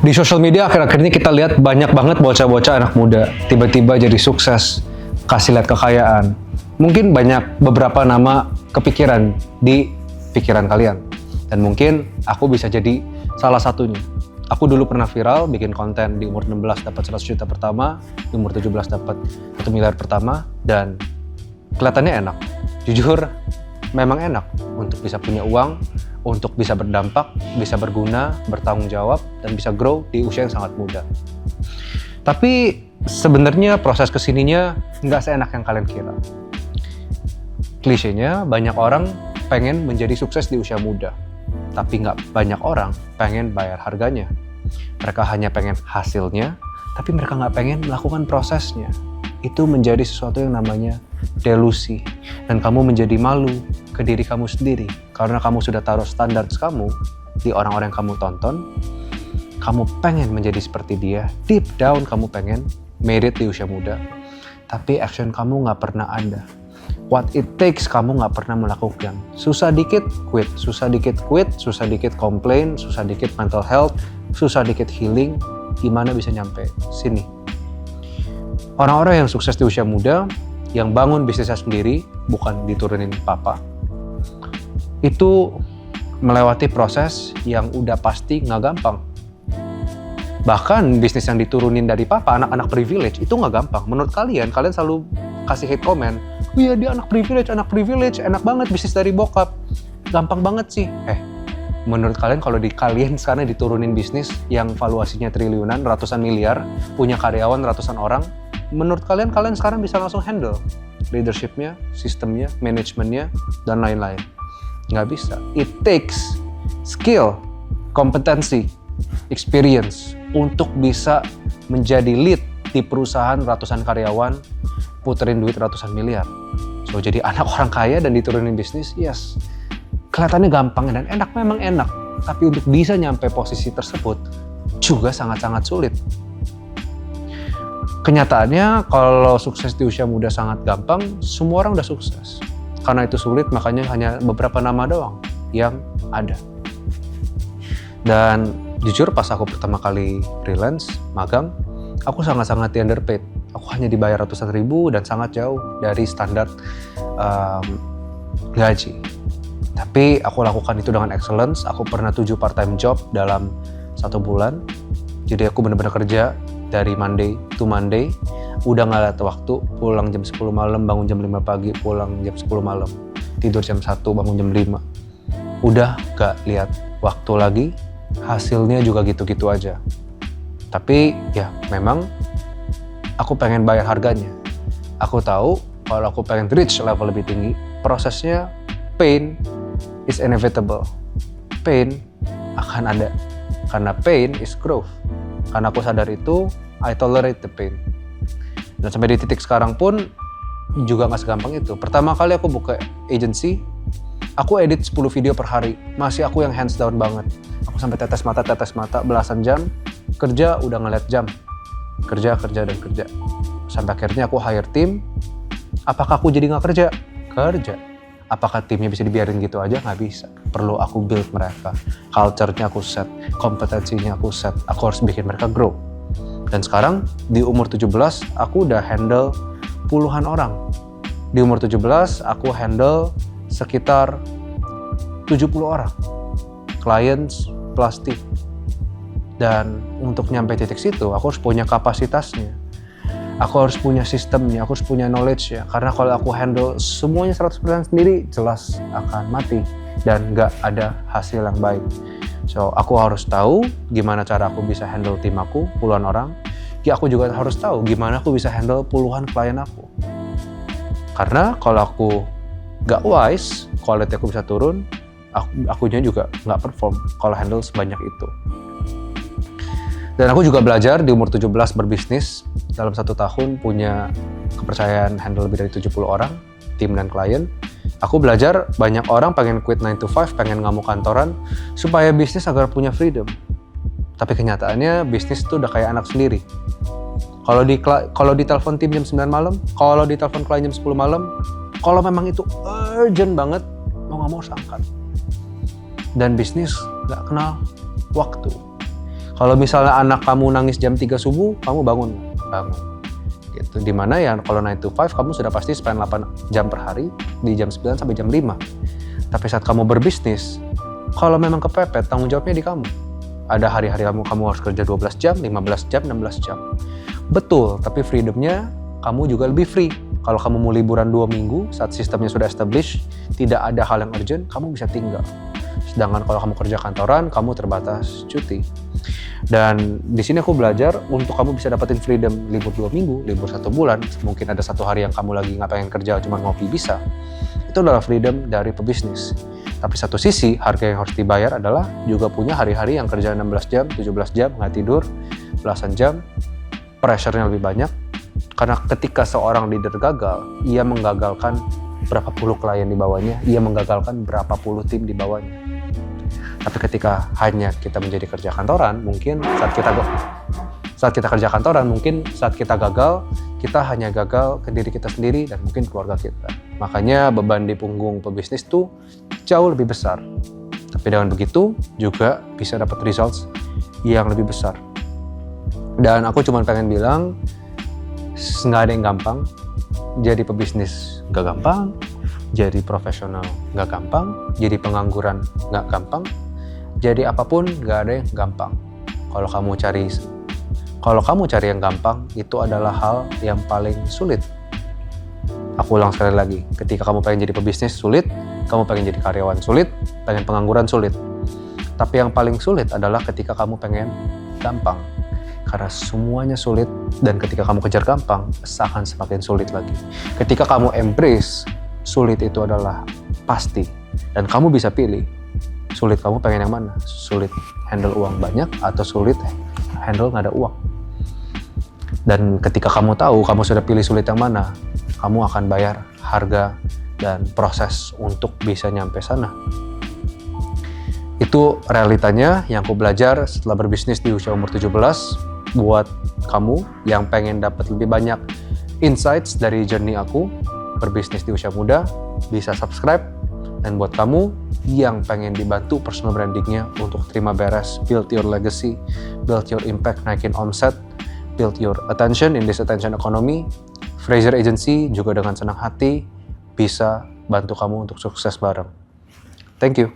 Di sosial media akhir-akhir ini kita lihat banyak banget bocah-bocah anak muda tiba-tiba jadi sukses, kasih lihat kekayaan. Mungkin banyak beberapa nama kepikiran di pikiran kalian. Dan mungkin aku bisa jadi salah satunya. Aku dulu pernah viral bikin konten di umur 16 dapat 100 juta pertama, di umur 17 dapat 1 miliar pertama, dan kelihatannya enak. Jujur, memang enak untuk bisa punya uang, untuk bisa berdampak, bisa berguna, bertanggung jawab, dan bisa grow di usia yang sangat muda. Tapi sebenarnya proses kesininya nggak seenak yang kalian kira. Klisenya, banyak orang pengen menjadi sukses di usia muda. Tapi nggak banyak orang pengen bayar harganya. Mereka hanya pengen hasilnya, tapi mereka nggak pengen melakukan prosesnya. Itu menjadi sesuatu yang namanya delusi. Dan kamu menjadi malu ke diri kamu sendiri. Karena kamu sudah taruh standar kamu di orang-orang yang kamu tonton. Kamu pengen menjadi seperti dia. Deep down kamu pengen made it di usia muda. Tapi action kamu nggak pernah ada. What it takes kamu nggak pernah melakukan. Susah dikit quit, susah dikit quit, susah dikit complain, susah dikit mental health, susah dikit healing. Gimana bisa nyampe sini? Orang-orang yang sukses di usia muda, yang bangun bisnisnya sendiri, bukan diturunin papa, itu melewati proses yang udah pasti nggak gampang. Bahkan bisnis yang diturunin dari papa, anak-anak privilege, itu nggak gampang. Menurut kalian selalu kasih hate comment, oh iya dia anak privilege, enak banget bisnis dari bokap. Gampang banget sih. Menurut kalian kalau kalian sekarang diturunin bisnis yang valuasinya triliunan, ratusan miliar, punya karyawan ratusan orang, menurut kalian sekarang bisa langsung handle leadership-nya, sistemnya, manajemennya, dan lain-lain? Nggak bisa. It takes skill, kompetensi, experience untuk bisa menjadi lead di perusahaan ratusan karyawan, puterin duit ratusan miliar. So, jadi anak orang kaya dan diturunin bisnis, yes. Kelihatannya gampang dan enak, memang enak. Tapi untuk bisa nyampe posisi tersebut juga sangat-sangat sulit. Kenyataannya kalau sukses di usia muda sangat gampang, semua orang udah sukses. Karena itu sulit, makanya hanya beberapa nama doang yang ada. Dan jujur pas aku pertama kali freelance, magang, aku sangat-sangat underpaid. Aku hanya dibayar ratusan ribu dan sangat jauh dari standar gaji. Tapi aku lakukan itu dengan excellence. Aku pernah 7 part-time job dalam 1 bulan. Jadi aku benar-benar kerja dari Monday to Monday. Udah gak lihat waktu, pulang jam 10 malam, bangun jam 5 pagi, pulang jam 10 malam. Tidur jam 1, bangun jam 5. Udah gak lihat waktu lagi, hasilnya juga gitu-gitu aja. Tapi ya memang aku pengen bayar harganya. Aku tahu kalau aku pengen reach level lebih tinggi, prosesnya pain is inevitable. Pain akan ada. Karena pain is growth. Karena aku sadar itu, I tolerate the pain. Dan sampai di titik sekarang pun juga gak segampang itu. Pertama kali aku buka agency, aku edit 10 video per hari. Masih aku yang hands down banget. Aku sampai tetes mata belasan jam. Kerja udah ngeliat jam. Kerja. Sampai akhirnya aku hire tim. Apakah aku jadi gak kerja? Kerja. Apakah timnya bisa dibiarin gitu aja? Nggak bisa. Perlu aku build mereka. Culture-nya aku set. Kompetensinya aku set. Aku harus bikin mereka grow. Dan sekarang di umur 17 aku udah handle puluhan orang. Di umur 17 aku handle sekitar 70 orang. Clients plus team. Dan untuk nyampe titik situ aku harus punya kapasitasnya. Aku harus punya sistemnya, aku harus punya knowledge-nya. Karena kalau aku handle semuanya 100% sendiri, jelas akan mati. Dan nggak ada hasil yang baik. So, aku harus tahu gimana cara aku bisa handle tim aku, puluhan orang. Ya, aku juga harus tahu gimana aku bisa handle puluhan klien aku. Karena kalau aku nggak wise, quality aku bisa turun, akunya juga nggak perform kalau handle sebanyak itu. Dan aku juga belajar di umur 17 berbisnis, dalam 1 tahun punya kepercayaan handle lebih dari 70 orang, tim dan klien. Aku belajar banyak orang pengen quit 9 to 5, pengen nggak mau kantoran, supaya bisnis agar punya freedom. Tapi kenyataannya bisnis itu udah kayak anak sendiri. Kalau ditelepon tim jam 9 malam, kalau ditelepon klien jam 10 malam, kalau memang itu urgent banget, mau nggak mau harus angkat. Dan bisnis nggak kenal waktu. Kalau misalnya anak kamu nangis jam 3 subuh, kamu bangun. Gitu. Dimana ya kalau 9 to 5 kamu sudah pasti spend 8 jam per hari di jam 9 sampai jam 5. Tapi saat kamu berbisnis, kalau memang kepepet, tanggung jawabnya di kamu. Ada hari-hari kamu harus kerja 12 jam, 15 jam, 16 jam. Betul, tapi freedomnya kamu juga lebih free. Kalau kamu mau liburan 2 minggu, saat sistemnya sudah established, tidak ada hal yang urgent, kamu bisa tinggal. Sedangkan kalau kamu kerja kantoran, kamu terbatas cuti. Dan di sini aku belajar untuk kamu bisa dapetin freedom libur 2 minggu, libur 1 bulan, mungkin ada 1 hari yang kamu lagi nggak pengen kerja, cuma ngopi bisa. Itu adalah freedom dari pebisnis. Tapi satu sisi, harga yang harus dibayar adalah juga punya hari-hari yang kerja 16 jam, 17 jam, nggak tidur, belasan jam, pressure-nya lebih banyak. Karena ketika seorang leader gagal, ia menggagalkan berapa puluh klien di bawahnya, ia menggagalkan berapa puluh tim di bawahnya. Tapi ketika hanya kita menjadi kerja kantoran, mungkin saat kita kerja kantoran, mungkin saat kita gagal, kita hanya gagal ke diri kita sendiri dan mungkin keluarga kita. Makanya beban di punggung pebisnis tuh jauh lebih besar. Tapi dengan begitu juga bisa dapat results yang lebih besar. Dan aku cuma pengen bilang, nggak ada yang gampang. Jadi pebisnis nggak gampang, jadi profesional nggak gampang, jadi pengangguran nggak gampang, jadi apapun nggak ada yang gampang. Kalau kamu cari yang gampang, itu adalah hal yang paling sulit. Aku ulang sekali lagi, ketika kamu pengen jadi pebisnis sulit, kamu pengen jadi karyawan sulit, pengen pengangguran sulit. Tapi yang paling sulit adalah ketika kamu pengen gampang. Karena semuanya sulit, dan ketika kamu kejar gampang, akan semakin sulit lagi. Ketika kamu embrace, sulit itu adalah pasti. Dan kamu bisa pilih, sulit kamu pengen yang mana? Sulit handle uang banyak, atau sulit handle nggak ada uang? Dan ketika kamu tahu, kamu sudah pilih sulit yang mana, kamu akan bayar harga dan proses untuk bisa nyampe sana. Itu realitanya yang aku belajar setelah berbisnis di usia umur 17. Buat kamu yang pengen dapat lebih banyak insights dari journey aku berbisnis di usia muda, bisa subscribe. Dan buat kamu yang pengen dibantu personal brandingnya untuk terima beres, build your legacy, build your impact, naikin omset, build your attention in this attention economy, Fraser Agency juga dengan senang hati bisa bantu kamu untuk sukses bareng. Thank you.